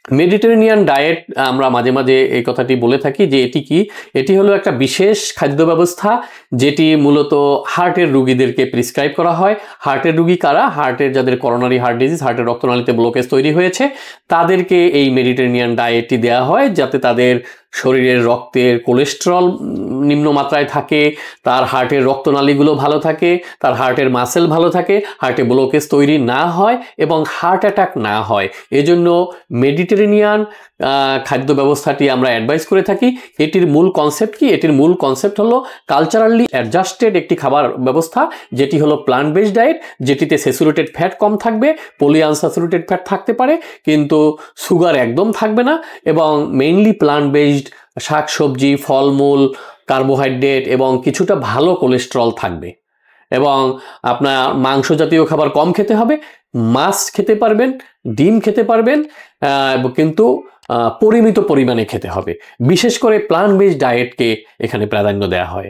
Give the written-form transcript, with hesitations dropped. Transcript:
Mediterranean diet আমরা মাঝে মাঝে এই কথাটি বলে থাকি যে এটি কি, এটি হলো একটা বিশেষ খাদ্য ব্যবস্থা যেটি মূলত হার্টের রুগীদেরকে প্রিসক্রাইব করা হয়। হার্টের রুগী কারা? হার্টের যাদের করোনারি হার্ট ডিজিজ, হার্টের রক্তনালীতে ব্লকেজ তৈরি হয়েছে, তাদেরকে এই মেডিটেরেনিয়ান ডায়েটটি দেওয়া হয় যাতে তাদের শরীরের রক্তের কোলেস্টেরল নিম্নমাত্রায় থাকে, তার হার্টের রক্তনালীগুলো ভালো থাকে, তার হার্টের মাসেল ভালো থাকে, হার্টে ব্লকেজ তৈরি না হয় এবং হার্ট অ্যাটাক না হয়। এজন্য মেডিটেরেনিয়ান খাদ্য ব্যবস্থাটি আমরা অ্যাডভাইস করে থাকি। এটির মূল কনসেপ্ট কি? এটির মূল কনসেপ্ট হলো কালচারালি অ্যাডজাস্টেড একটি খাবার ব্যবস্থা, যেটি হলো প্লান্ট বেসড ডায়েট, যেটিতে স্যাচুরেটেড ফ্যাট কম থাকবে, পলিআনস্যাচুরেটেড ফ্যাট থাকতে পারে কিন্তু সুগার একদম থাকবে না, এবং মেইনলি প্লান্ট বেসড শাকসবজি, ফলমূল, কার্বোহাইড্রেট এবং কিছুটা ভালো কোলেস্টেরল থাকবে। এবং আপনার মাংস জাতীয় খাবার কম খেতে হবে, মাছ খেতে পারবেন, ডিম খেতে পারবেন, কিন্তু পরিমিত পরিমাণে খেতে হবে। বিশেষ করে প্লান্ট বেসড ডায়েটকে এখানে প্রাধান্য দেওয়া হয়।